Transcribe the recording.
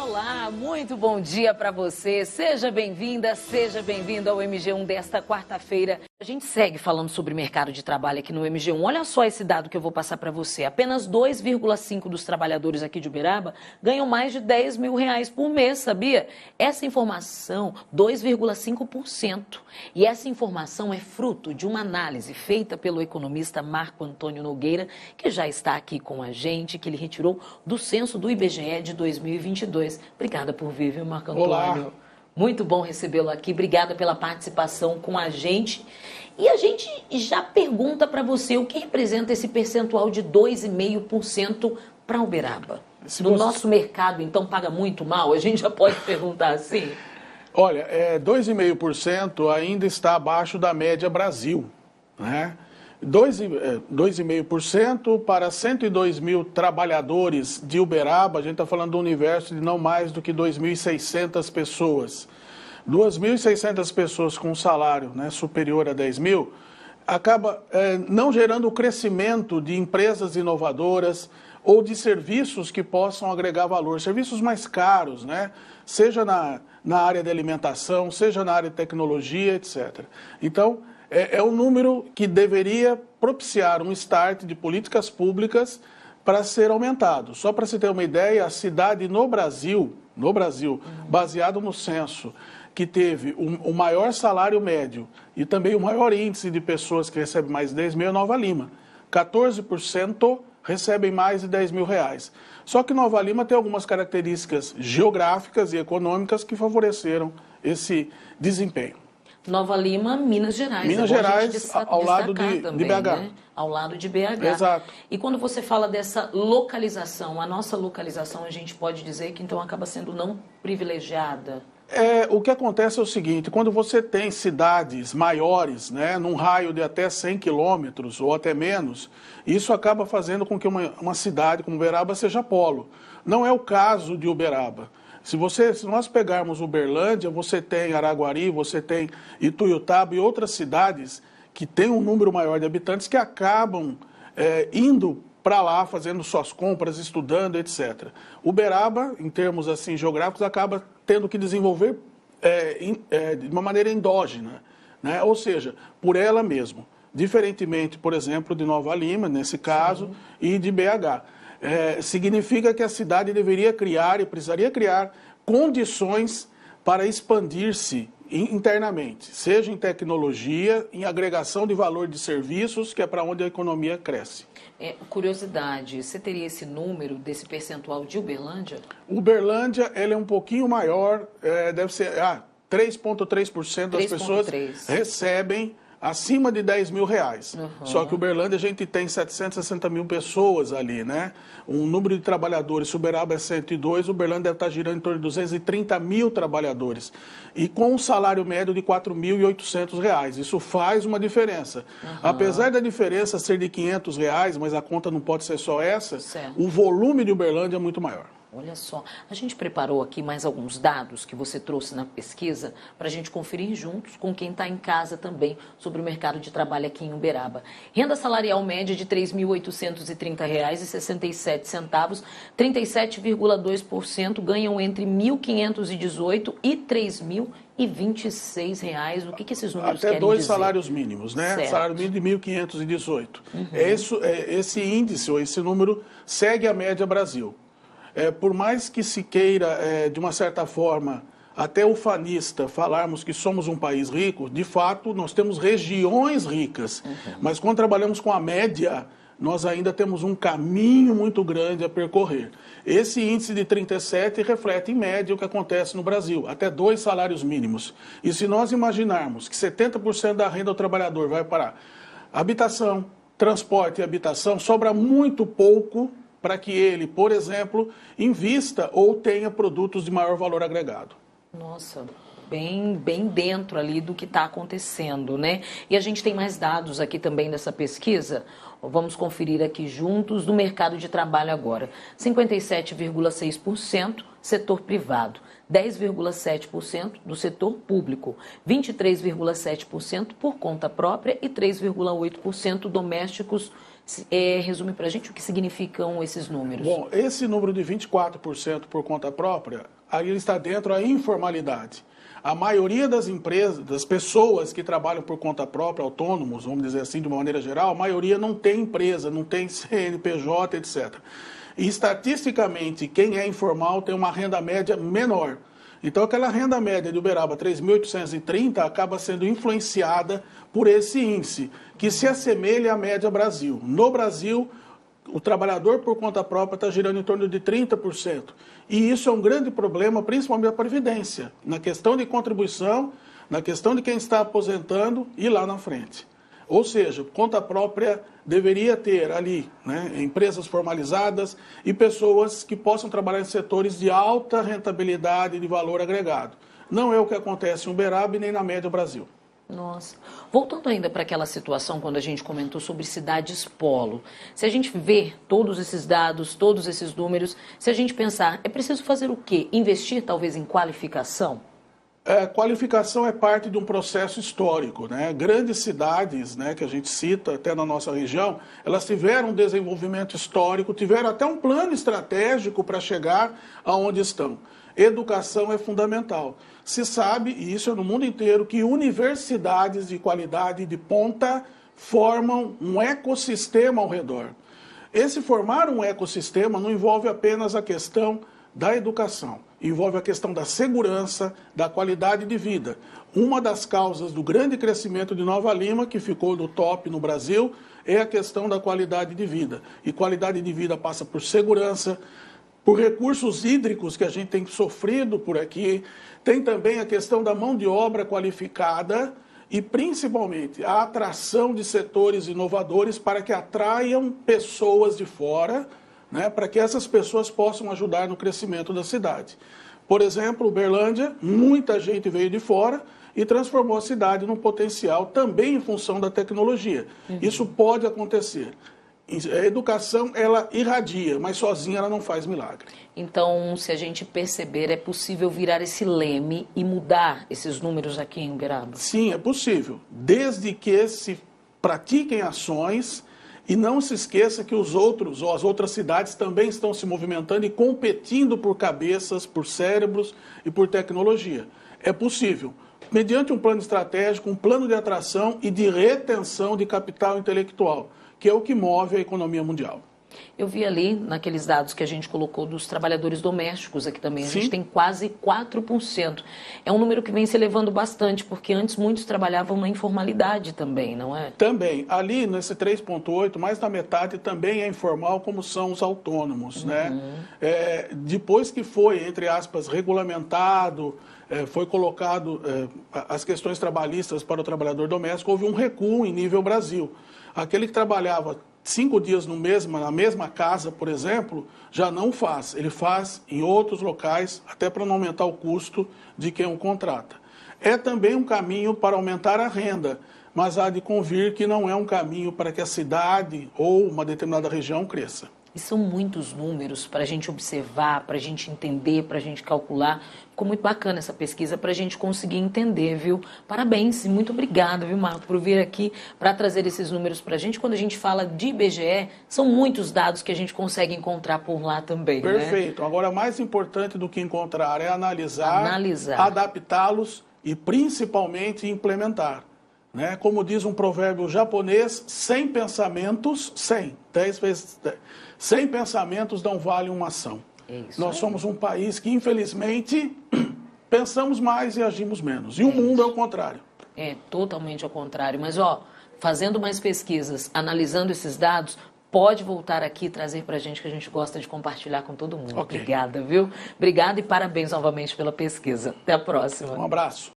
Olá, muito bom dia para você. Seja bem-vinda, seja bem-vindo ao MG1 desta quarta-feira. A gente segue falando sobre mercado de trabalho aqui no MG1. Olha só esse dado que eu vou passar para você. Apenas 2,5% dos trabalhadores aqui de Uberaba ganham mais de R$10 mil por mês, sabia? Essa informação, 2,5%. E essa informação é fruto de uma análise feita pelo economista Marco Antônio Nogueira, que já está aqui com a gente, que ele retirou do censo do IBGE de 2022. Obrigada por vir, viu, Marco Antônio? Olá. Muito bom recebê-lo aqui. Obrigada pela participação com a gente. E a gente já pergunta para você o que representa esse percentual de 2,5% para Uberaba. No nosso mercado, então, paga muito mal? A gente já pode perguntar assim? Olha, 2,5% ainda está abaixo da média Brasil, né? 2,5% para 102 mil trabalhadores de Uberaba, a gente está falando de um universo de não mais do que 2.600 pessoas. 2.600 pessoas com um salário, né, superior a 10 mil, acaba não gerando o crescimento de empresas inovadoras ou de serviços que possam agregar valor, serviços mais caros, né, seja na área de alimentação, seja na área de tecnologia, etc. Então, é um número que deveria propiciar um start de políticas públicas para ser aumentado. Só para se ter uma ideia, a cidade no Brasil, baseado no censo, que teve o maior salário médio e também o maior índice de pessoas que recebem mais de 10 mil é Nova Lima. 14% recebem mais de 10 mil reais. Só que Nova Lima tem algumas características geográficas e econômicas que favoreceram esse desempenho. Nova Lima, Minas Gerais. Minas Gerais, ao lado de BH. Né? Ao lado de BH. Exato. E quando você fala dessa localização, a nossa localização, a gente pode dizer que então acaba sendo não privilegiada? O que acontece é o seguinte, quando você tem cidades maiores, né, num raio de até 100 quilômetros ou até menos, isso acaba fazendo com que uma cidade como Uberaba seja polo. Não é o caso de Uberaba. Se nós pegarmos Uberlândia, você tem Araguari, você tem Ituiutaba e outras cidades que têm um número maior de habitantes que acabam indo para lá, fazendo suas compras, estudando, etc. Uberaba, em termos assim geográficos, acaba tendo que desenvolver de uma maneira endógena, né? Ou seja, por ela mesma. Diferentemente, por exemplo, de Nova Lima, nesse caso, sim, e de BH. Significa que a cidade deveria criar e precisaria criar condições para expandir-se internamente, seja em tecnologia, em agregação de valor de serviços, que é para onde a economia cresce. Curiosidade, você teria esse número desse percentual de Uberlândia? Uberlândia, ela é um pouquinho maior, deve ser 3,3% das pessoas recebem acima de 10 mil reais. Uhum. Só que Uberlândia a gente tem 760 mil pessoas ali, né? Um número de trabalhadores, se Uberaba é 102, Uberlândia deve estar girando em torno de 230 mil trabalhadores. E com um salário médio de 4.800 reais. Isso faz uma diferença. Uhum. Apesar da diferença ser de 500 reais, mas a conta não pode ser só essa, certo, o volume de Uberlândia é muito maior. Olha só, a gente preparou aqui mais alguns dados que você trouxe na pesquisa para a gente conferir juntos com quem está em casa também sobre o mercado de trabalho aqui em Uberaba. Renda salarial média de R$ 3.830,67, 37,2% ganham entre R$ 1.518 e R$ 3.026. O que esses números querem dizer? Até 2 salários mínimos, né? Certo. Salário mínimo de 1.518. Uhum. Esse índice, ou esse número, segue a média Brasil. Por mais que se queira, de uma certa forma, até ufanista, falarmos que somos um país rico, de fato, nós temos regiões ricas. Uhum. Mas quando trabalhamos com a média, nós ainda temos um caminho muito grande a percorrer. Esse índice de 37 reflete, em média, o que acontece no Brasil, até 2 salários mínimos. E se nós imaginarmos que 70% da renda do trabalhador vai para habitação, transporte e habitação, sobra muito pouco para que ele, por exemplo, invista ou tenha produtos de maior valor agregado. Nossa, bem dentro ali do que está acontecendo, né? E a gente tem mais dados aqui também dessa pesquisa. Vamos conferir aqui juntos do mercado de trabalho agora. 57,6% setor privado, 10,7% do setor público, 23,7% por conta própria e 3,8% domésticos Resume para a gente o que significam esses números. Bom, esse número de 24% por conta própria, aí ele está dentro da informalidade. A maioria das empresas, das pessoas que trabalham por conta própria, autônomos, vamos dizer assim, de uma maneira geral, a maioria não tem empresa, não tem CNPJ, etc. E, estatisticamente, quem é informal tem uma renda média menor. Então, aquela renda média de Uberaba, 3.830, acaba sendo influenciada por esse índice, que se assemelha à média Brasil. No Brasil, o trabalhador por conta própria está girando em torno de 30%. E isso é um grande problema, principalmente da Previdência, na questão de contribuição, na questão de quem está aposentando e lá na frente. Ou seja, conta própria deveria ter ali, né, empresas formalizadas e pessoas que possam trabalhar em setores de alta rentabilidade e de valor agregado. Não é o que acontece em Uberaba e nem na média Brasil. Nossa. Voltando ainda para aquela situação quando a gente comentou sobre cidades polo, se a gente vê todos esses dados, todos esses números, se a gente pensar, é preciso fazer o quê? Investir talvez em qualificação? Qualificação é parte de um processo histórico, né? Grandes cidades, né, que a gente cita até na nossa região, elas tiveram um desenvolvimento histórico, tiveram até um plano estratégico para chegar aonde estão. Educação é fundamental. Se sabe, e isso é no mundo inteiro, que universidades de qualidade de ponta formam um ecossistema ao redor. Esse formar um ecossistema não envolve apenas a questão da educação, envolve a questão da segurança, da qualidade de vida. Uma das causas do grande crescimento de Nova Lima, que ficou no top no Brasil, é a questão da qualidade de vida. E qualidade de vida passa por segurança, por recursos hídricos que a gente tem sofrido por aqui, tem também a questão da mão de obra qualificada e, principalmente, a atração de setores inovadores para que atraiam pessoas de fora, né, para que essas pessoas possam ajudar no crescimento da cidade. Por exemplo, Uberlândia, muita gente veio de fora e transformou a cidade num potencial também em função da tecnologia. Isso pode acontecer. A educação, ela irradia, mas sozinha ela não faz milagre. Então, se a gente perceber, é possível virar esse leme e mudar esses números aqui em Uberaba? Sim, é possível, desde que se pratiquem ações e não se esqueça que os outros ou as outras cidades também estão se movimentando e competindo por cabeças, por cérebros e por tecnologia. É possível, mediante um plano estratégico, um plano de atração e de retenção de capital intelectual, que é o que move a economia mundial. Eu vi ali, naqueles dados que a gente colocou dos trabalhadores domésticos aqui também, a Sim. gente tem quase 4%. É um número que vem se elevando bastante, porque antes muitos trabalhavam na informalidade também, não é? Também, ali nesse 3,8, mais da metade também é informal, como são os autônomos, né? Depois que foi, entre aspas, regulamentado, foi colocado as questões trabalhistas para o trabalhador doméstico, houve um recuo em nível Brasil. Aquele que trabalhava 5 dias na mesma casa, por exemplo, já não faz. Ele faz em outros locais, até para não aumentar o custo de quem o contrata. É também um caminho para aumentar a renda, mas há de convir que não é um caminho para que a cidade ou uma determinada região cresça. E são muitos números para a gente observar, para a gente entender, para a gente calcular. Ficou muito bacana essa pesquisa para a gente conseguir entender, viu? Parabéns e muito obrigada, viu, Marco, por vir aqui para trazer esses números para a gente. Quando a gente fala de IBGE, são muitos dados que a gente consegue encontrar por lá também, Perfeito. né? Agora, mais importante do que encontrar é analisar. Adaptá-los e, principalmente, implementar. Né? Como diz um provérbio japonês, 100 pensamentos, 10 vezes 10. 100 pensamentos não valem uma ação. Nós somos um país que, infelizmente, pensamos mais e agimos menos. E o mundo é o contrário. É totalmente ao contrário. Mas, fazendo mais pesquisas, analisando esses dados, pode voltar aqui e trazer para a gente, que a gente gosta de compartilhar com todo mundo. Okay. Obrigada, viu? Obrigada e parabéns novamente pela pesquisa. Até a próxima. Um abraço.